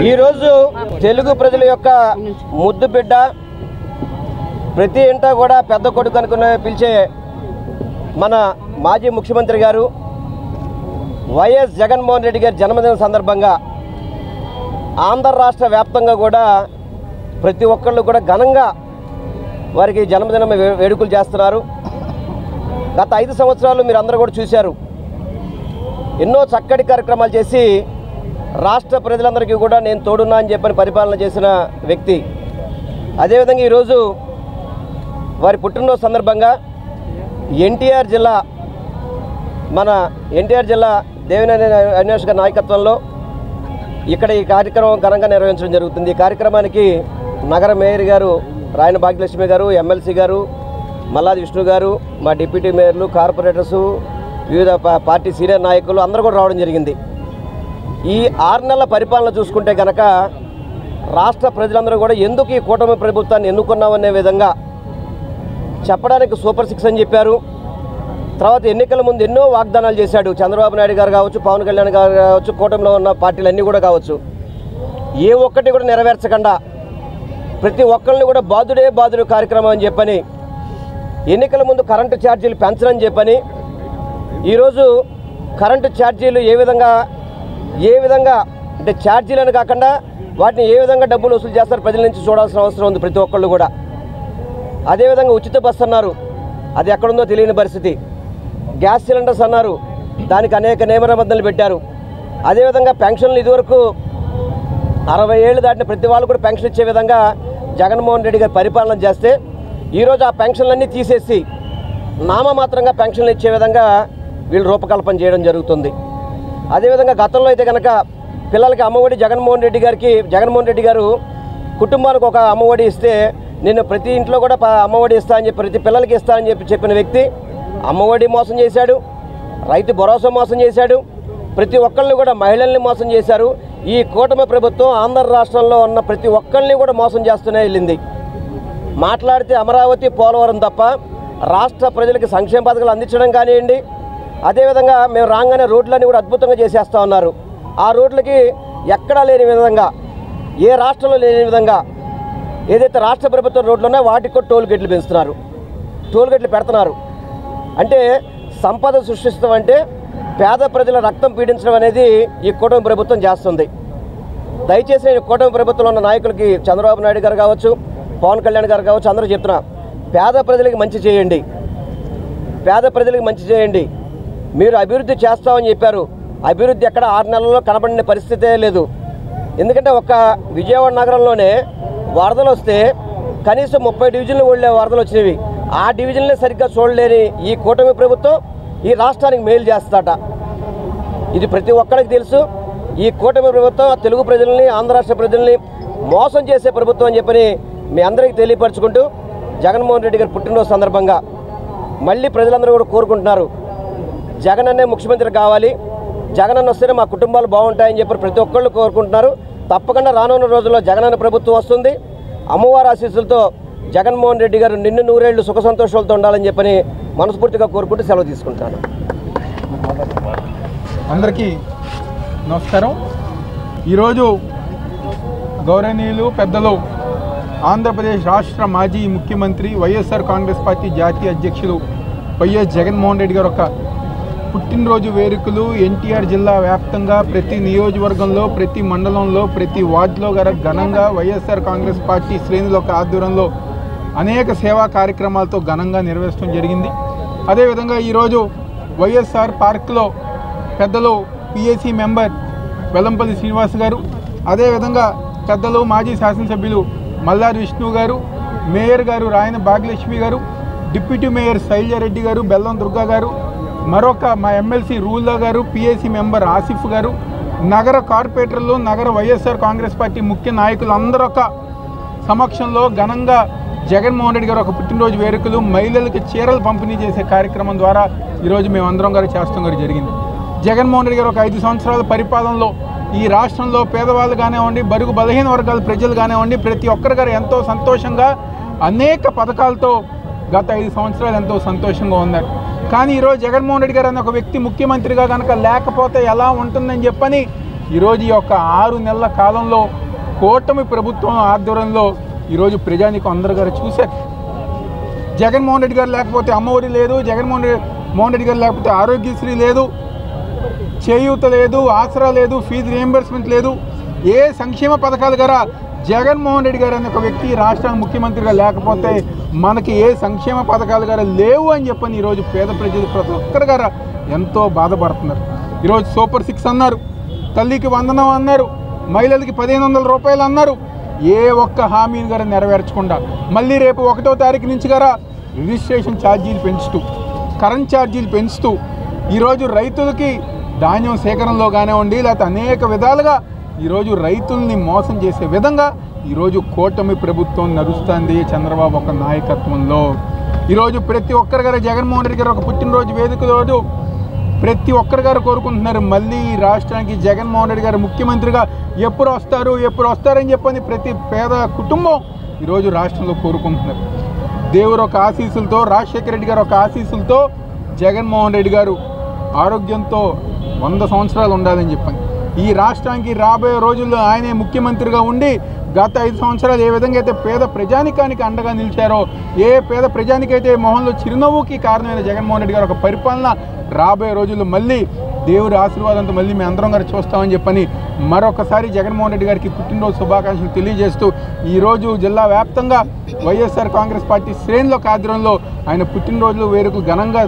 ఈరోజు తెలుగు ప్రజల యొక్క ముద్దు బిడ్డ, ప్రతి ఇంట కూడా పెద్ద కొడుకు అనుకునే పిలిచే మన మాజీ ముఖ్యమంత్రి గారు వైఎస్ జగన్మోహన్ రెడ్డి గారి జన్మదిన సందర్భంగా ఆంధ్ర రాష్ట్ర వ్యాప్తంగా కూడా ప్రతి ఒక్కళ్ళు కూడా ఘనంగా వారికి జన్మదిన వేడుకలు చేస్తున్నారు. గత 5 సంవత్సరాలు మీరు అందరూ కూడా చూశారు. ఎన్నో చక్కటి కార్యక్రమాలు చేసి రాష్ట్ర ప్రజలందరికీ కూడా నేను తోడున్నా అని చెప్పని పరిపాలన చేసిన వ్యక్తి. అదేవిధంగా ఈరోజు వారి పుట్టినరోజు సందర్భంగా ఎన్టీఆర్ జిల్లా దేవినేని అవినాష్ గారి నాయకత్వంలో ఇక్కడ ఈ కార్యక్రమం ఘనంగా నిర్వహించడం జరుగుతుంది. ఈ కార్యక్రమానికి నగర మేయర్ గారు రాయన భాగ్యలక్ష్మి గారు, ఎమ్మెల్సీ గారు మల్లాది విష్ణు గారు, మా డిప్యూటీ మేయర్లు, కార్పొరేటర్సు, వివిధ పార్టీ సీనియర్ నాయకులు అందరూ కూడా రావడం జరిగింది. ఈ 6 నెలల పరిపాలన చూసుకుంటే కనుక రాష్ట్ర ప్రజలందరూ కూడా ఎందుకు ఈ కూటమి ప్రభుత్వాన్ని ఎన్నుకున్నామనే విధంగా చెప్పడానికి సూపర్ 6 అని చెప్పారు. తర్వాత ఎన్నికల ముందు ఎన్నో వాగ్దానాలు చేశాడు. చంద్రబాబు నాయుడు గారు కావచ్చు, పవన్ కళ్యాణ్ గారు కావచ్చు, కూటమిలో ఉన్న పార్టీలన్నీ కూడా కావచ్చు, ఏ ఒక్కటి కూడా నెరవేర్చకుండా ప్రతి ఒక్కరిని కూడా బాధుడే కార్యక్రమం అని చెప్పని, ఎన్నికల ముందు కరెంటు ఛార్జీలు పెంచరని చెప్పని, ఈరోజు కరెంటు ఛార్జీలు ఏ విధంగా అంటే ఛార్జీలను కాకుండా వాటిని ఏ విధంగా డబ్బులు వసూలు చేస్తారు ప్రజల నుంచి చూడాల్సిన అవసరం ఉంది ప్రతి ఒక్కళ్ళు కూడా. అదేవిధంగా ఉచిత బస్సు అన్నారు, అది ఎక్కడుందో తెలియని పరిస్థితి. గ్యాస్ సిలిండర్స్ అన్నారు, దానికి అనేక నియమ నిబంధనలు పెట్టారు. అదేవిధంగా పెన్షన్లు ఇదివరకు 60 ఏళ్ళు దాటిన ప్రతి వాళ్ళు కూడా పెన్షన్ ఇచ్చే విధంగా జగన్మోహన్ రెడ్డి గారు పరిపాలన చేస్తే ఈరోజు ఆ పెన్షన్లన్నీ తీసేసి నామమాత్రంగా పెన్షన్లు ఇచ్చే విధంగా వీళ్ళు రూపకల్పన చేయడం జరుగుతుంది. అదేవిధంగా గతంలో అయితే కనుక పిల్లలకి అమ్మఒడి జగన్మోహన్ రెడ్డి గారు కుటుంబానికి ఒక అమ్మఒడి ఇస్తే నేను ప్రతి ఇంట్లో కూడా అమ్మఒడి ఇస్తా అని చెప్పి, ప్రతి పిల్లలకి ఇస్తా అని చెప్పిన వ్యక్తి అమ్మఒడి మోసం చేశాడు, రైతు భరోసా మోసం చేశాడు, ప్రతి ఒక్కరిని కూడా మహిళల్ని మోసం చేశారు. ఈ కూటమి ప్రభుత్వం ఆంధ్ర రాష్ట్రంలో ఉన్న ప్రతి ఒక్కరిని కూడా మోసం చేస్తూనే వెళ్ళింది. మాట్లాడితే అమరావతి, పోలవరం తప్ప రాష్ట్ర ప్రజలకి సంక్షేమ పథకాలు అందించడం కానివ్వండి, అదేవిధంగా మేము రాగానే రోడ్లన్నీ కూడా అద్భుతంగా చేసేస్తూ ఉన్నారు. ఆ రోడ్లకి ఎక్కడా లేని విధంగా, ఏ రాష్ట్రంలో లేని విధంగా ఏదైతే రాష్ట్ర ప్రభుత్వం రోడ్లు ఉన్నాయో వాటికి కూడా టోల్ గేట్లు పెడుతున్నారు. అంటే సంపద సృష్టిస్తాం అంటే పేద ప్రజల రక్తం పీడించడం అనేది ఈ కూటమి ప్రభుత్వం చేస్తుంది. దయచేసి నేను కూటమి ప్రభుత్వంలో ఉన్న నాయకులకి, చంద్రబాబు నాయుడు గారు కావచ్చు, పవన్ కళ్యాణ్ గారు కావచ్చు, అందరూ చెప్తున్నా, పేద ప్రజలకి మంచి చేయండి. మీరు అభివృద్ధి చేస్తామని చెప్పారు. అభివృద్ధి ఎక్కడ 6 నెలల్లో కనబడిన పరిస్థితే లేదు. ఎందుకంటే ఒక్క విజయవాడ నగరంలోనే వరదలు వస్తే కనీసం 30 డివిజన్లు వెళ్ళే వరదలు వచ్చినవి. ఆ డివిజన్లే సరిగ్గా చూడలేని ఈ కూటమి ప్రభుత్వం ఈ రాష్ట్రానికి మేలు చేస్తాట. ఇది ప్రతి ఒక్కరికి తెలుసు. ఈ కూటమి ప్రభుత్వం తెలుగు ప్రజల్ని, ఆంధ్ర రాష్ట్ర ప్రజల్ని మోసం చేసే ప్రభుత్వం అని చెప్పని మీ అందరికీ తెలియపరచుకుంటూ, జగన్మోహన్ రెడ్డి గారి పుట్టినరోజు సందర్భంగా మళ్ళీ ప్రజలందరూ కూడా కోరుకుంటున్నారు, జగన్ అనే ముఖ్యమంత్రి కావాలి, జగన్ అన్న వస్తేనే మా కుటుంబాలు బాగుంటాయని చెప్పి ప్రతి ఒక్కళ్ళు కోరుకుంటున్నారు. తప్పకుండా రానున్న రోజుల్లో జగన్ అన్న ప్రభుత్వం వస్తుంది. అమ్మవారి ఆశీస్సులతో జగన్మోహన్ రెడ్డి గారు నిన్ను 100 ఏళ్ళు సుఖ సంతోషాలతో ఉండాలని చెప్పని మనస్ఫూర్తిగా కోరుకుంటూ సెలవు తీసుకుంటాను. అందరికీ నమస్కారం. ఈరోజు గౌరవనీయులు పెద్దలు ఆంధ్రప్రదేశ్ రాష్ట్ర మాజీ ముఖ్యమంత్రి, వైఎస్ఆర్ కాంగ్రెస్ పార్టీ జాతీయ అధ్యక్షులు వైఎస్ జగన్మోహన్ రెడ్డి గారు ఒక పుట్టినరోజు వేడుకలు ఎన్టీఆర్ జిల్లా వ్యాప్తంగా ప్రతి నియోజకవర్గంలో, ప్రతి మండలంలో, ప్రతి వార్డులో ఘనంగా వైఎస్ఆర్ కాంగ్రెస్ పార్టీ శ్రేణుల యొక్క ఆధ్వర్యంలో అనేక సేవా కార్యక్రమాలతో ఘనంగా నిర్వహించడం జరిగింది. అదేవిధంగా ఈరోజు వైఎస్ఆర్ పార్క్లో పెద్దలు పిఎసి మెంబర్ వెల్లంపల్లి శ్రీనివాస్ గారు, అదేవిధంగా పెద్దలు మాజీ శాసనసభ్యులు మల్లాది విష్ణు గారు, మేయర్ గారు రాయన భాగ్యలక్ష్మి గారు, డిప్యూటీ మేయర్ శైలజారెడ్డి గారు, బెల్లం దుర్గా గారు, మరొక మా ఎమ్మెల్సీ రూల్లా గారు, పిఎసి మెంబర్ ఆసిఫ్ గారు, నగర కార్పొరేటర్లు, నగర వైఎస్ఆర్ కాంగ్రెస్ పార్టీ ముఖ్య నాయకులు అందరూ ఒక సమక్షంలో ఘనంగా జగన్మోహన్ రెడ్డి గారు ఒక పుట్టినరోజు వేడుకలు, మహిళలకు చీరలు పంపిణీ చేసే కార్యక్రమం ద్వారా ఈరోజు మేమందరం గారు చేస్తాం గారు జరిగింది. జగన్మోహన్ రెడ్డి గారు ఒక 5 సంవత్సరాల పరిపాలనలో ఈ రాష్ట్రంలో పేదవాళ్ళు కానివ్వండి, బడుగు బలహీన వర్గాల ప్రజలు కానివ్వండి, ప్రతి ఒక్కరి గారు ఎంతో సంతోషంగా అనేక పథకాలతో గత 5 సంవత్సరాలు ఎంతో సంతోషంగా ఉన్నారు. కానీ ఈరోజు జగన్మోహన్ రెడ్డి గారు అనే ఒక వ్యక్తి ముఖ్యమంత్రిగా కనుక లేకపోతే ఎలా ఉంటుందని చెప్పని ఈరోజు ఈ యొక్క 6 నెలల కాలంలో కూటమి ప్రభుత్వం ఆధ్వర్యంలో ఈరోజు ప్రజానికి అందరు గారు చూశారు. జగన్మోహన్ రెడ్డి గారు లేకపోతే అమ్మఒడి లేదు, జగన్మోహన్ రెడ్డి గారు లేకపోతే ఆరోగ్యశ్రీ లేదు, చేయూత లేదు, ఆసరా లేదు, ఫీజు రియంబర్స్మెంట్ లేదు. ఏ సంక్షేమ పథకాలు గారా జగన్మోహన్ రెడ్డి గారు అనే ఒక వ్యక్తి రాష్ట్రానికి ముఖ్యమంత్రిగా లేకపోతే మనకి ఏ సంక్షేమ పథకాలు గారా లేవు అని చెప్పని ఈరోజు పేద ప్రజలు ప్రతి ఒక్కరు గారా ఎంతో బాధపడుతున్నారు. ఈరోజు సూపర్ 6 అన్నారు, తల్లికి వందనం అన్నారు, మహిళలకి 1500 రూపాయలు అన్నారు. ఏ ఒక్క హామీని గారా నెరవేర్చకుండా మళ్ళీ రేపు 1వ తారీఖు నుంచి గారా రిజిస్ట్రేషన్ ఛార్జీలు పెంచుతూ, కరెంట్ ఛార్జీలు పెంచుతూ ఈరోజు రైతులకి ధాన్యం సేకరణలో కానివ్వండి, లేకపోతే అనేక విధాలుగా ఈరోజు రైతుల్ని మోసం చేసే విధంగా ఈరోజు కూటమి ప్రభుత్వం నడుస్తుంది చంద్రబాబు ఒక నాయకత్వంలో. ఈరోజు ప్రతి ఒక్కరి గారు జగన్మోహన్ రెడ్డి గారు ఒక పుట్టినరోజు వేదిక రోజు ప్రతి ఒక్కరి గారు కోరుకుంటున్నారు, మళ్ళీ ఈ రాష్ట్రానికి జగన్మోహన్ రెడ్డి గారు ముఖ్యమంత్రిగా ఎప్పుడు వస్తారని చెప్పని ప్రతి పేద కుటుంబం ఈరోజు రాష్ట్రంలో కోరుకుంటున్నారు. దేవుడు ఒక ఆశీస్సులతో, రాజశేఖర రెడ్డి గారు ఒక ఆశీస్సులతో జగన్మోహన్ రెడ్డి గారు ఆరోగ్యంతో 100 సంవత్సరాలు ఉండాలని చెప్పని ఈ రాష్ట్రానికి రాబోయే రోజుల్లో ఆయనే ముఖ్యమంత్రిగా ఉండి గత 5 సంవత్సరాలు ఏ విధంగా అయితే పేద ప్రజానికానికి అండగా నిలిచారో, ఏ పేద ప్రజానికైతే మొహంలో చిరునవ్వుకి కారణమైన జగన్మోహన్ రెడ్డి గారు ఒక పరిపాలన రాబోయే రోజుల్లో మళ్ళీ దేవుడి ఆశీర్వాదంతో మళ్ళీ మేము అందరం గారు చూస్తామని చెప్పని మరొకసారి జగన్మోహన్ రెడ్డి గారికి పుట్టినరోజు శుభాకాంక్షలు తెలియజేస్తూ ఈరోజు జిల్లా వ్యాప్తంగా వైఎస్ఆర్ కాంగ్రెస్ పార్టీ శ్రేణుల ఆధ్వర్యంలో ఆయన పుట్టినరోజులు వేడుకలు ఘనంగా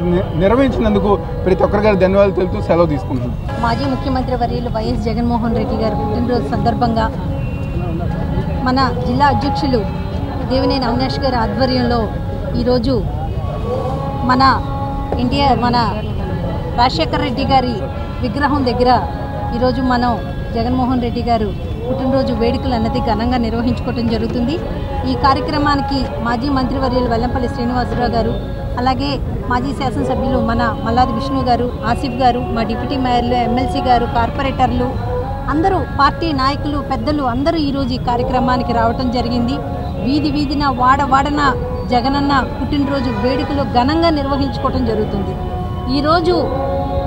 నిర్వహించినందుకు ప్రతి ఒక్కరి గారు ధన్యవాదాలు తెలుపుతూ సెలవు తీసుకుంటున్నాం. మాజీ ముఖ్యమంత్రి వర్యులు వైఎస్ జగన్మోహన్ రెడ్డి గారు పుట్టినరోజు సందర్భంగా మన జిల్లా అధ్యక్షులు దేవినేని అవినాష్ గారి ఆధ్వర్యంలో ఈరోజు మన రాజశేఖర రెడ్డి గారి విగ్రహం దగ్గర ఈరోజు మనం జగన్మోహన్ రెడ్డి గారు పుట్టినరోజు వేడుకలు అన్నది ఘనంగా నిర్వహించుకోవడం జరుగుతుంది. ఈ కార్యక్రమానికి మాజీ మంత్రివర్యులు వెల్లంపల్లి శ్రీనివాసరావు గారు, అలాగే మాజీ శాసనసభ్యులు మన మల్లాది విష్ణు గారు, ఆసిఫ్ గారు, మా డిప్యూటీ మేయర్లు, ఎమ్మెల్సీ గారు, కార్పొరేటర్లు అందరూ, పార్టీ నాయకులు, పెద్దలు అందరూ ఈరోజు ఈ కార్యక్రమానికి రావటం జరిగింది. వీధిన వాడన జగనన్న పుట్టినరోజు వేడుకలు ఘనంగా నిర్వహించుకోవటం జరుగుతుంది. ఈరోజు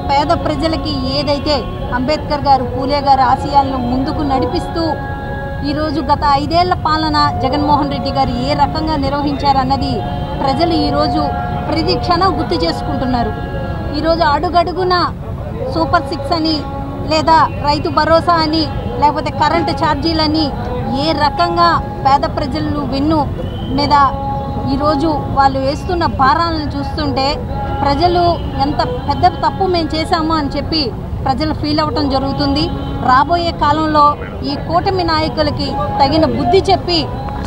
పేద ప్రజలకి ఏదైతే అంబేద్కర్ గారు, పూలే గారు ఆశయాలను ముందుకు నడిపిస్తూ ఈరోజు గత 5 ఏళ్ల పాలన జగన్మోహన్ రెడ్డి గారు ఏ రకంగా నిర్వహించారన్నది ప్రజలు ఈరోజు ప్రతి క్షణం గుర్తు చేసుకుంటున్నారు. ఈరోజు అడుగడుగున సూపర్ 6 అని, లేదా రైతు భరోసా అని, లేకపోతే కరెంటు ఛార్జీలని ఏ రకంగా పేద ప్రజలు వెన్ను మీద ఈరోజు వాళ్ళు వేస్తున్న భారాలను చూస్తుంటే ప్రజలు ఎంత పెద్ద తప్పు మేము చేశామో అని చెప్పి ప్రజలు ఫీల్ అవ్వటం జరుగుతుంది. రాబోయే కాలంలో ఈ కూటమి నాయకులకి తగిన బుద్ధి చెప్పి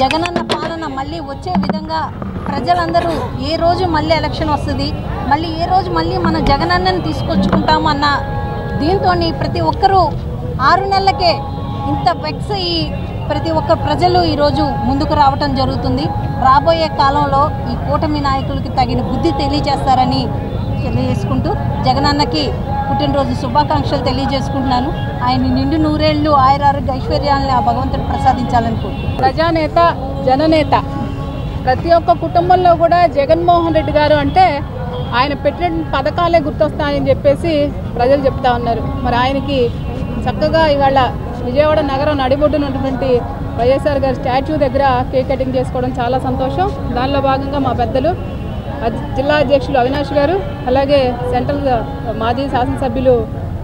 జగనన్న పాలన మళ్ళీ వచ్చే విధంగా ప్రజలందరూ ఏ రోజు మళ్ళీ ఎలక్షన్ వస్తుంది, మళ్ళీ ఏ రోజు మళ్ళీ మన జగనన్నని తీసుకొచ్చుకుంటామన్న దీంతో ప్రతి ఒక్కరూ 6 నెలలకే ఇంత వెక్స్ అయ్యి ప్రతి ఒక్క ప్రజలు ఈరోజు ముందుకు రావటం జరుగుతుంది. రాబోయే కాలంలో ఈ కూటమి నాయకులకి తగిన బుద్ధి తెలియజేస్తారని తెలియజేసుకుంటూ జగనన్నకి పుట్టినరోజు శుభాకాంక్షలు తెలియజేసుకుంటున్నాను. ఆయన నిండు నూరేళ్లు ఆయురారోగ్య ఐశ్వర్యాలని ఆ భగవంతుడు ప్రసాదించాలనుకుంటున్నాను. ప్రజానేత, జననేత, ప్రతి ఒక్క కుటుంబంలో కూడా జగన్మోహన్ రెడ్డి గారు అంటే ఆయన పెట్టిన పథకాలే గుర్తొస్తాయని చెప్పేసి ప్రజలు చెప్తా ఉన్నారు. మరి ఆయనకి చక్కగా ఇవాళ విజయవాడ నగరం నడిబొడ్డున ఉన్నటువంటి వైఎస్ఆర్ గారి స్టాచ్యూ దగ్గర కేక్ కటింగ్ చేసుకోవడం చాలా సంతోషం. దానిలో భాగంగా మా పెద్దలు జిల్లా అధ్యక్షులు అవినాష్ గారు, అలాగే సెంట్రల్ మాజీ శాసనసభ్యులు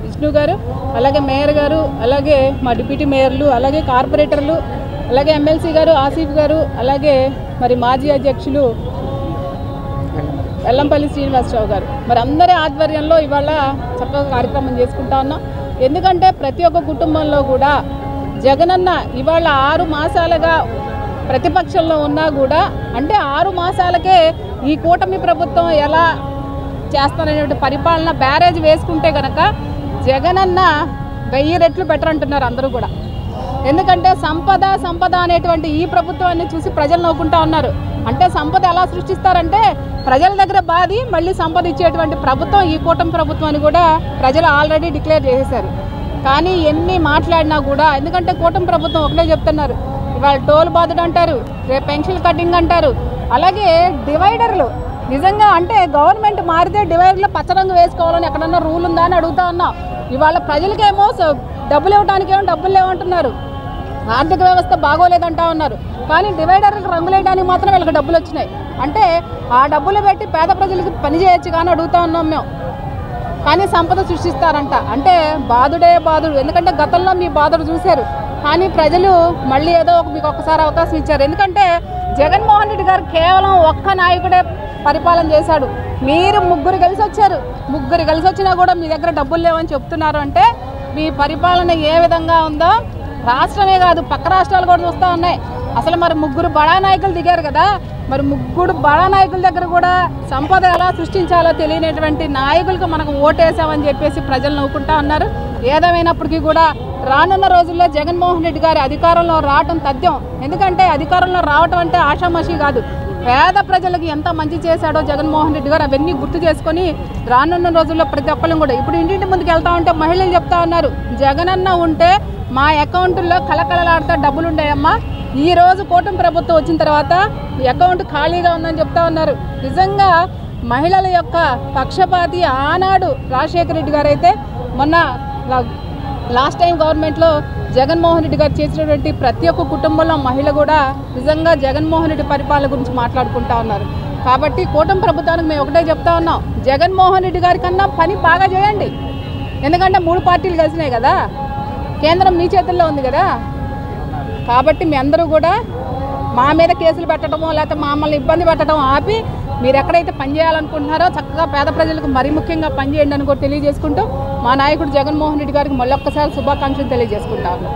విష్ణు గారు, అలాగే మేయర్ గారు, అలాగే మా డిప్యూటీ మేయర్లు, అలాగే కార్పొరేటర్లు, అలాగే ఎమ్మెల్సీ గారు, ఆసిఫ్ గారు, అలాగే మరి మాజీ అధ్యక్షులు వెల్లంపల్లి శ్రీనివాసరావు గారు, మరి అందరి ఆధ్వర్యంలో ఇవాళ చక్కగా కార్యక్రమం చేసుకుంటా ఉన్నాం. ఎందుకంటే ప్రతి ఒక్క కుటుంబంలో కూడా జగనన్న ఇవాళ 6 మాసాలుగా ప్రతిపక్షంలో ఉన్నా కూడా, అంటే 6 మాసాలకే ఈ కూటమి ప్రభుత్వం ఎలా చేస్తారనేటువంటి పరిపాలన బ్యారేజ్ వేసుకుంటే కనుక జగనన్న 1000 రెట్లు బెటర్ అంటున్నారు అందరూ కూడా. ఎందుకంటే సంపద అనేటువంటి ఈ ప్రభుత్వాన్ని చూసి ప్రజలు నవ్వుకుంటా ఉన్నారు. అంటే సంపద ఎలా సృష్టిస్తారంటే ప్రజల దగ్గర బాధి మళ్ళీ సంపద ఇచ్చేటువంటి ప్రభుత్వం ఈ కూటమి ప్రభుత్వం అని కూడా ప్రజలు ఆల్రెడీ డిక్లేర్ చేసేశారు. కానీ ఎన్ని మాట్లాడినా కూడా, ఎందుకంటే కూటమి ప్రభుత్వం ఒకటే చెప్తున్నారు, ఇవాళ టోల్ బాధడు అంటారు, రేపు పెన్షన్ కటింగ్ అంటారు, అలాగే డివైడర్లు. నిజంగా అంటే గవర్నమెంట్ మారితే డివైడర్లో పచ్చరంగు వేసుకోవాలని ఎక్కడన్నా రూల్ ఉందా అని అడుగుతా ఉన్నాం. ఇవాళ ప్రజలకేమో డబ్బులు ఇవ్వడానికేమో డబ్బులు లేవంటున్నారు, ఆర్థిక వ్యవస్థ బాగోలేదంటా ఉన్నారు. కానీ డివైడర్లకు రంగులేయడానికి మాత్రం వీళ్ళకి డబ్బులు వచ్చినాయి. అంటే ఆ డబ్బులు పెట్టి పేద ప్రజలకు పని చేయొచ్చు కానీ అడుగుతా ఉన్నాం మేము. కానీ సంపద సృష్టిస్తారంట. అంటే బాధుడే బాధుడు. ఎందుకంటే గతంలో మీ బాధలు చూశారు, కానీ ప్రజలు మళ్ళీ ఏదో మీకు ఒక్కసారి అవకాశం ఇచ్చారు. ఎందుకంటే జగన్మోహన్ రెడ్డి గారు కేవలం ఒక్క నాయకుడే పరిపాలన చేశాడు. మీరు ముగ్గురు కలిసి వచ్చారు. ముగ్గురు కలిసి వచ్చినా కూడా మీ దగ్గర డబ్బులు లేవని చెప్తున్నారు. అంటే మీ పరిపాలన ఏ విధంగా ఉందో రాష్ట్రమే కాదు పక్క రాష్ట్రాలు కూడా చూస్తూ ఉన్నాయి. అసలు మరి ముగ్గురు బడా నాయకులు దిగారు కదా, మరి ముగ్గురు బడా నాయకుల దగ్గర కూడా సంపద ఎలా సృష్టించాలో తెలియనటువంటి నాయకులకు మనకు ఓటేసామని చెప్పేసి ప్రజలు నవ్వుకుంటా ఉన్నారు. ఏదేమైనప్పటికీ కూడా రానున్న రోజుల్లో జగన్మోహన్ రెడ్డి గారి అధికారంలో రావటం తథ్యం. ఎందుకంటే అధికారంలో రావటం అంటే ఆషామాషి కాదు. పేద ప్రజలకు ఎంత మంచి చేశాడో జగన్మోహన్ రెడ్డి గారు అవన్నీ గుర్తు చేసుకొని రానున్న రోజుల్లో ప్రతి ఒక్కళ్ళం కూడా ఇప్పుడు ఇంటింటి ముందుకు వెళ్తా ఉంటే మహిళలు చెప్తా ఉన్నారు, జగనన్న ఉంటే మా అకౌంట్లో కలకలలాడుతా డబ్బులు ఉండేయమ్మా. ఈ రోజు కూటమి ప్రభుత్వం వచ్చిన తర్వాత అకౌంట్ ఖాళీగా ఉందని చెప్తా ఉన్నారు. నిజంగా మహిళల యొక్క పక్షపాతి ఆనాడు రాజశేఖర రెడ్డి గారు అయితే మొన్న లాస్ట్ టైం గవర్నమెంట్లో జగన్మోహన్ రెడ్డి గారు చేసినటువంటి ప్రతి ఒక్క కుటుంబంలో మహిళ కూడా నిజంగా జగన్మోహన్ రెడ్డి పరిపాలన గురించి మాట్లాడుకుంటా ఉన్నారు. కాబట్టి కూటమి ప్రభుత్వానికి మేము ఒకటే చెప్తా ఉన్నాం, జగన్మోహన్ రెడ్డి గారి కన్నా పని బాగా చేయండి. ఎందుకంటే 3 పార్టీలు కలిసినాయి కదా, కేంద్రం మీ చేతుల్లో ఉంది కదా. కాబట్టి మీ అందరూ కూడా మా మీద కేసులు పెట్టడమో లేకపోతే మమ్మల్ని ఇబ్బంది పెట్టడం ఆపి మీరు ఎక్కడైతే పని చేయాలనుకుంటున్నారో చక్కగా పేద ప్రజలకు మరీ ముఖ్యంగా పనిచేయండి అని కూడా తెలియజేసుకుంటూ మా నాయకుడు జగన్మోహన్ రెడ్డి గారికి మళ్ళొక్కసారి శుభాకాంక్షలు తెలియజేసుకుంటాను.